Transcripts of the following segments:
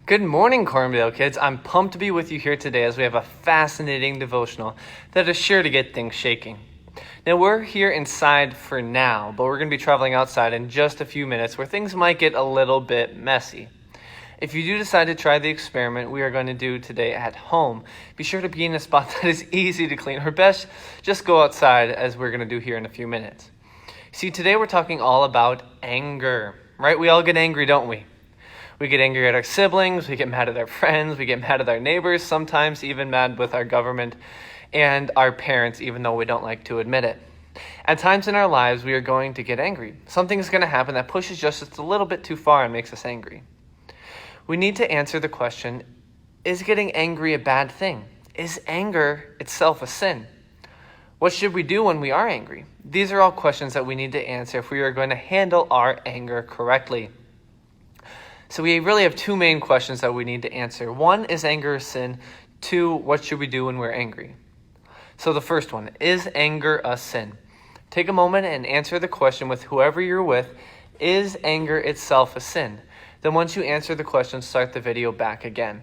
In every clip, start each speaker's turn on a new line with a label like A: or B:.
A: Good morning, Cornvale kids. I'm pumped to be with you here today as we have a fascinating devotional that is sure to get things shaking. Now, we're here inside for now, but we're going to be traveling outside in just a few minutes where things might get a little bit messy. If you do decide to try the experiment we are going to do today at home, be sure to be in a spot that is easy to clean, or best, just go outside as we're going to do here in a few minutes. See, today we're talking all about anger, right? We all get angry, don't we? We get angry at our siblings, we get mad at our friends, we get mad at our neighbors, sometimes even mad with our government and our parents, even though we don't like to admit it. At times in our lives, we are going to get angry. Something is going to happen that pushes just a little bit too far and makes us angry. We need to answer the question, is getting angry a bad thing? Is anger itself a sin? What should we do when we are angry? These are all questions that we need to answer if we are going to handle our anger correctly. So we really have two main questions that we need to answer. One, is anger a sin? Two, what should we do when we're angry? So the first one, is anger a sin? Take a moment and answer the question with whoever you're with. Is anger itself a sin? Then once you answer the question, start the video back again.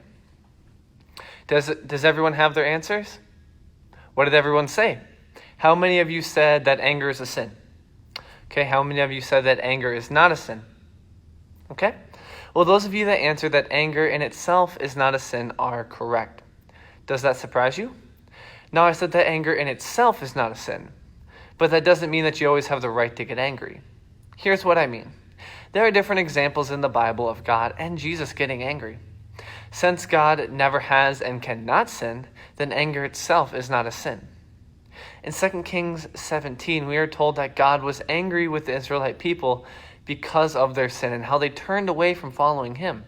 A: Does everyone have their answers? What did everyone say? How many of you said that anger is a sin? Okay, how many of you said that anger is not a sin? Okay. Well, those of you that answered that anger in itself is not a sin are correct. Does that surprise you? Now, I said that anger in itself is not a sin, but that doesn't mean that you always have the right to get angry. Here's what I mean. There are different examples in the Bible of God and Jesus getting angry. Since God never has and cannot sin, then anger itself is not a sin. In 2 Kings 17, we are told that God was angry with the Israelite people because of their sin and how they turned away from following him.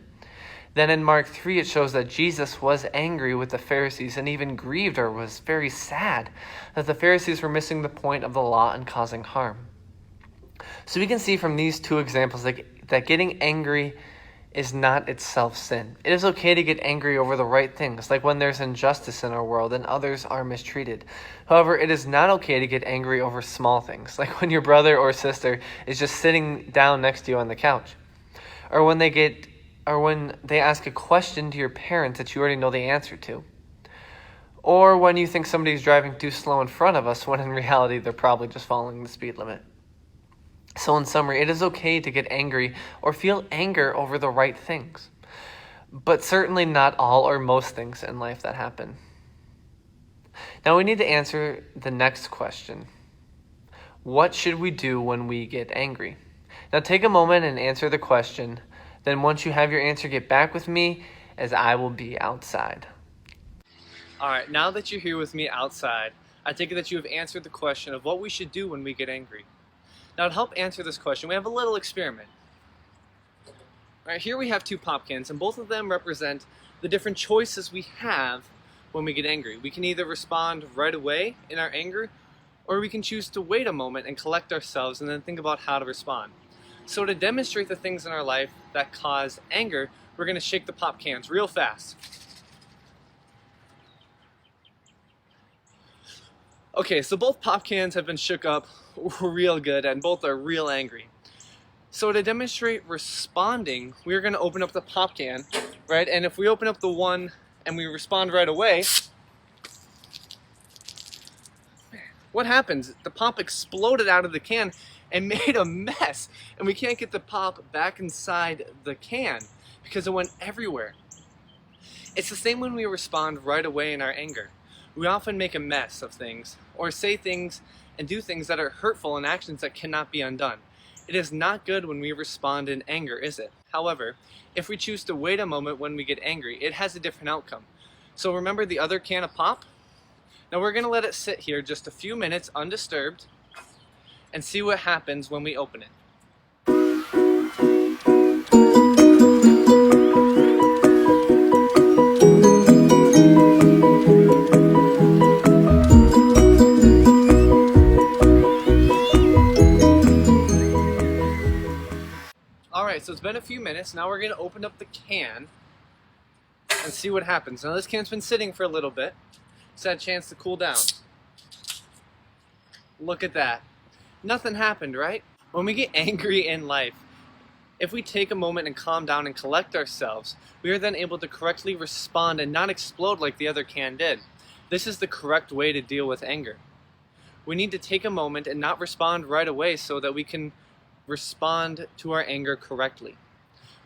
A: Then in Mark 3, it shows that Jesus was angry with the Pharisees and even grieved or was very sad that the Pharisees were missing the point of the law and causing harm. So we can see from these two examples that getting angry is not itself sin. It is okay to get angry over the right things, like when there's injustice in our world and others are mistreated. However, it is not okay to get angry over small things, like when your brother or sister is just sitting down next to you on the couch, or when they ask a question to your parents that you already know the answer to, or when you think somebody's driving too slow in front of us when in reality they're probably just following the speed limit. So in summary, it is okay to get angry or feel anger over the right things, but certainly not all or most things in life that happen. Now we need to answer the next question. What should we do when we get angry? Now take a moment and answer the question. Then once you have your answer, get back with me as I will be outside. All right, now that you're here with me outside, I take it that you have answered the question of what we should do when we get angry. Now, to help answer this question, we have a little experiment. All right, here we have two pop cans, and both of them represent the different choices we have when we get angry. We can either respond right away in our anger, or we can choose to wait a moment and collect ourselves and then think about how to respond. So to demonstrate the things in our life that cause anger, we're going to shake the pop cans real fast. Okay, so both pop cans have been shook up real good and both are real angry. So to demonstrate responding, we're going to open up the pop can, right? And if we open up the one and we respond right away, what happens? The pop exploded out of the can and made a mess, and we can't get the pop back inside the can because it went everywhere. It's the same when we respond right away in our anger. We often make a mess of things, or say things and do things that are hurtful and actions that cannot be undone. It is not good when we respond in anger, is it? However, if we choose to wait a moment when we get angry, it has a different outcome. So remember the other can of pop? Now we're going to let it sit here just a few minutes undisturbed and see what happens when we open it. Alright, so it's been a few minutes. Now we're going to open up the can and see what happens. Now this can's been sitting for a little bit. It's had a chance to cool down. Look at that. Nothing happened, right? When we get angry in life, If we take a moment and calm down and collect ourselves, we are then able to correctly respond and not explode like the other can did. This is the correct way to deal with anger. We need to take a moment and not respond right away so that we can respond to our anger correctly.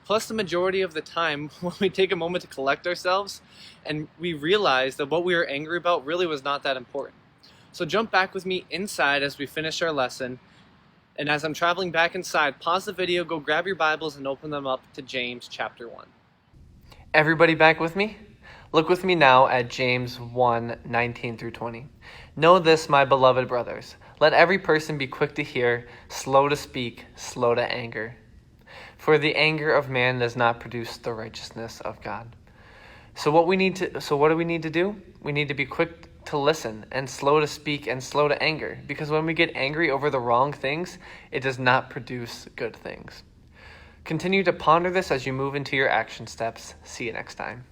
A: Plus, the majority of the time, when we take a moment to collect ourselves and we realize that what we were angry about really was not that important. So jump back with me inside as we finish our lesson. And as I'm traveling back inside, pause the video, go grab your Bibles, and open them up to James chapter 1. Everybody back with me? Look with me now at James 1:19 through 20. Know this, my beloved brothers. Let every person be quick to hear, slow to speak, slow to anger. For the anger of man does not produce the righteousness of God. So what do we need to do? We need to be quick to listen and slow to speak and slow to anger. Because when we get angry over the wrong things, it does not produce good things. Continue to ponder this as you move into your action steps. See you next time.